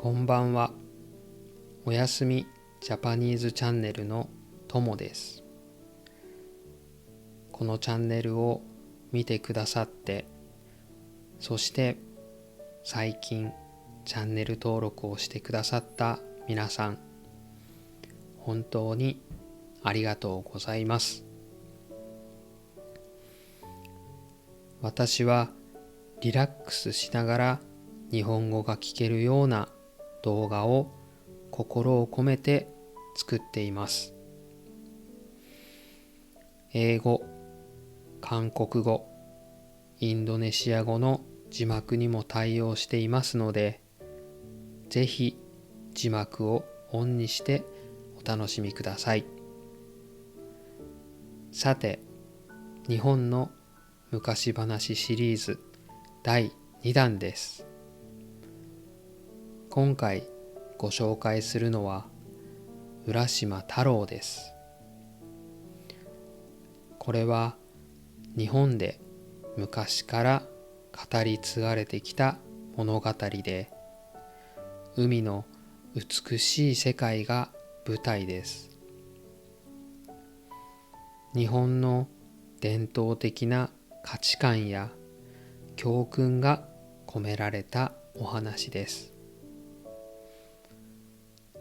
こんばんは。おやすみジャパニーズチャンネルのともです。このチャンネルを見てくださって、そして最近チャンネル登録をしてくださった皆さん、本当にありがとうございます。私はリラックスしながら日本語が聞けるような動画を心を込めて作っています。英語、韓国語、インドネシア語の字幕にも対応していますので、ぜひ字幕をオンにしてお楽しみください。さて、日本の昔話シリーズ第2弾です。今回ご紹介するのは浦島太郎です。これは日本で昔から語り継がれてきた物語で、海の美しい世界が舞台です。日本の伝統的な価値観や教訓が込められたお話です。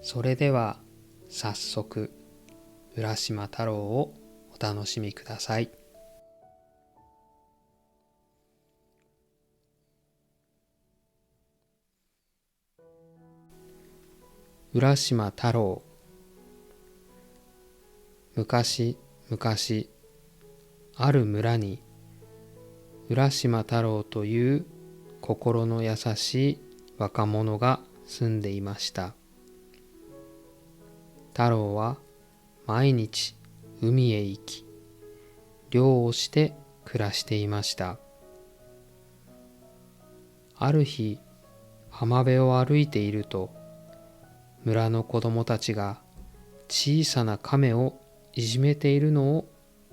それでは早速浦島太郎をお楽しみください。浦島太郎。昔々ある村に浦島太郎という心の優しい若者が住んでいました。太郎は毎日海へ行き、漁をして暮らしていました。ある日、浜辺を歩いていると、村の子供たちが小さな亀をいじめているのを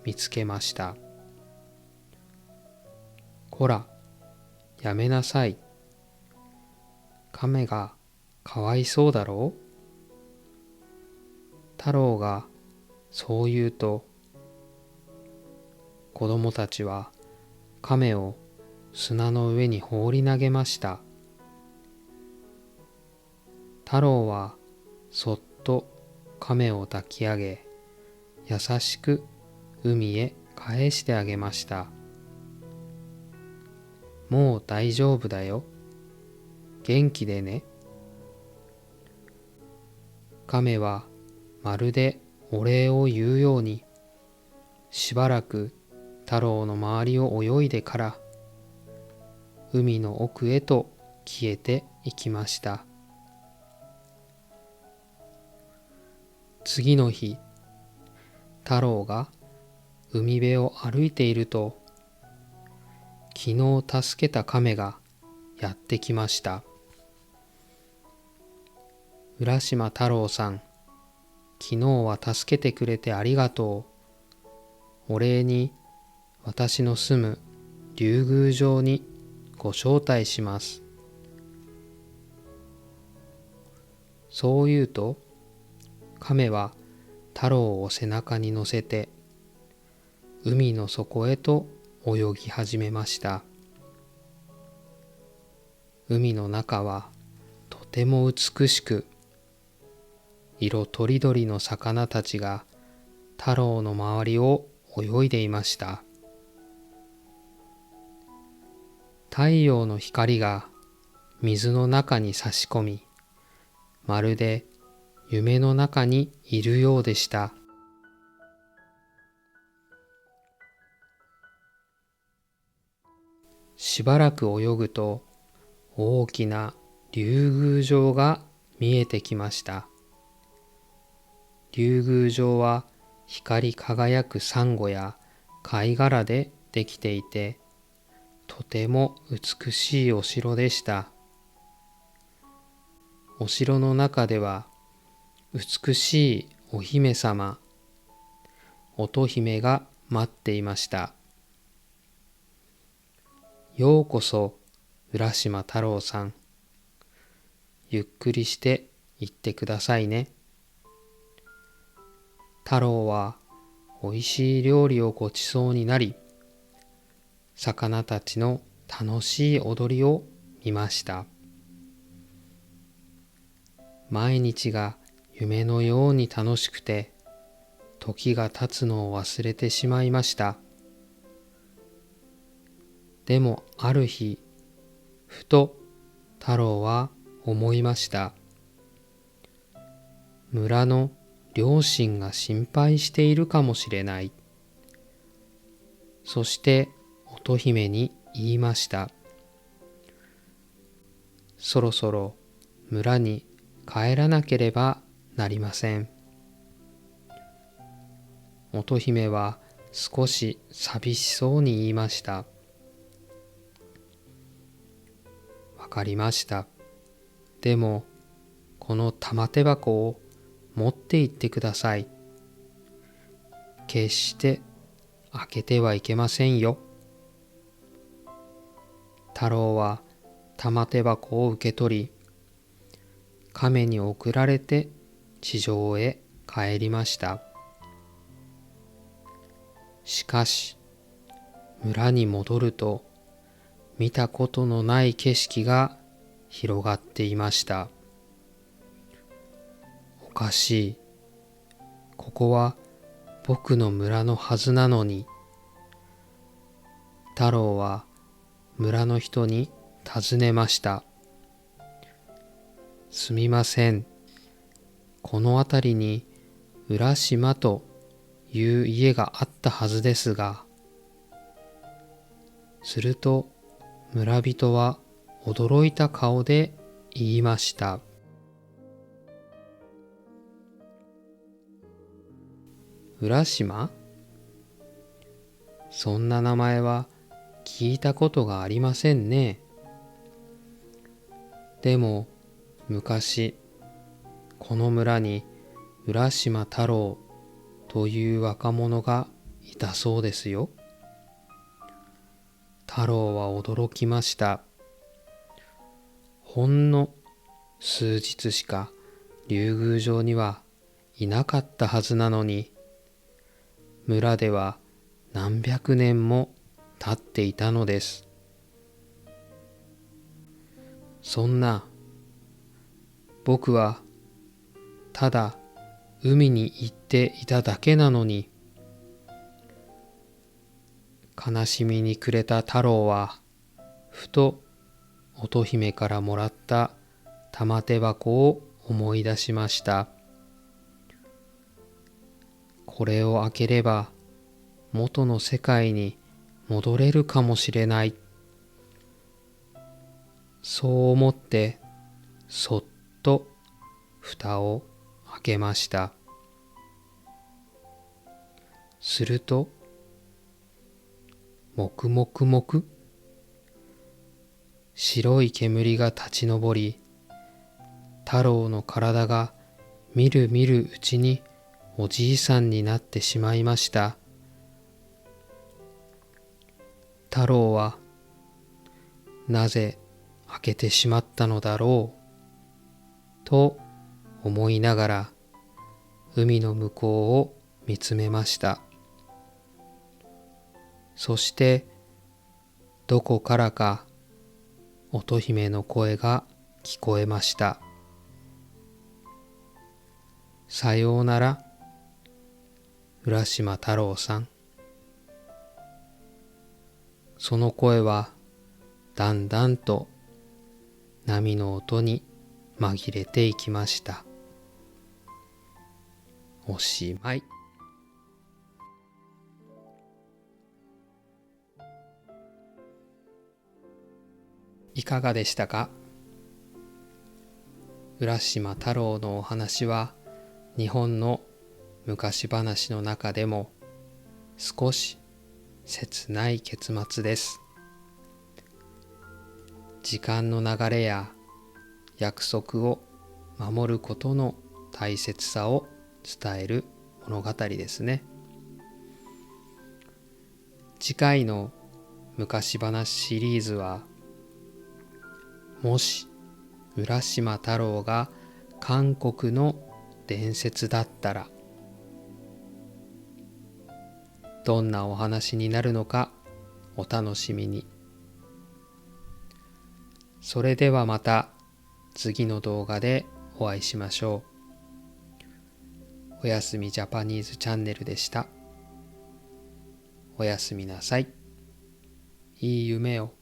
見つけました。こら、やめなさい。亀がかわいそうだろう。太郎がそう言うと、子供たちは亀を砂の上に放り投げました。太郎はそっと亀を抱き上げ、優しく海へ返してあげました。もう大丈夫だよ。元気でね。亀はまるでお礼を言うように、しばらく太郎の周りを泳いでから海の奥へと消えていきました。次の日、太郎が海辺を歩いていると、昨日助けた亀がやってきました。浦島太郎さん、昨日は助けてくれてありがとう。お礼に私の住む竜宮城にご招待します。そう言うと、亀は太郎を背中に乗せて海の底へと泳ぎ始めました。海の中はとても美しく、色とりどりの魚たちが太郎の周りを泳いでいました。太陽の光が水の中に差し込み、まるで夢の中にいるようでした。しばらく泳ぐと、大きな竜宮城が見えてきました。竜宮城は光り輝くサンゴや貝殻でできていて、とても美しいお城でした。お城の中では美しいお姫様、乙姫が待っていました。ようこそ浦島太郎さん。ゆっくりして行ってくださいね。太郎はおいしい料理をごちそうになり、魚たちの楽しい踊りを見ました。毎日が夢のように楽しくて、時が経つのを忘れてしまいました。でもある日、ふと太郎は思いました。村の両親が心配しているかもしれない。そして乙姫に言いました。そろそろ村に帰らなければなりません。乙姫は少し寂しそうに言いました。わかりました。でもこの玉手箱を持って行ってください。決して開けてはいけませんよ。太郎は玉手箱を受け取り、亀に送られて地上へ帰りました。しかし村に戻ると、見たことのない景色が広がっていました。おかしい。ここは僕の村のはずなのに。太郎は村の人に尋ねました。すみません。この辺りに浦島という家があったはずですが。すると村人は驚いた顔で言いました。浦島？そんな名前は聞いたことがありませんね。でも昔この村に浦島太郎という若者がいたそうですよ。太郎は驚きました。ほんの数日しか竜宮城にはいなかったはずなのに、村では何百年も経っていたのです。そんな、僕はただ海に行っていただけなのに。悲しみに暮れた太郎はふと乙姫からもらった玉手箱を思い出しました。これを開ければ元の世界に戻れるかもしれない。そう思ってそっと蓋を開けました。するともくもくもく、白い煙が立ち上り、太郎の体がみるみるうちにおじいさんになってしまいました。太郎はなぜ開けてしまったのだろうと思いながら海の向こうを見つめました。そしてどこからか乙姫の声が聞こえました。さようなら、浦島太郎さん。その声はだんだんと波の音に紛れていきました。おしまい。いかがでしたか？浦島太郎のお話は日本の昔話の中でも少し切ない結末です。時間の流れや約束を守ることの大切さを伝える物語ですね。次回の昔話シリーズは、もし浦島太郎が韓国の伝説だったら、どんなお話になるのかお楽しみに。それではまた次の動画でお会いしましょう。おやすみジャパニーズチャンネルでした。おやすみなさい。いい夢を。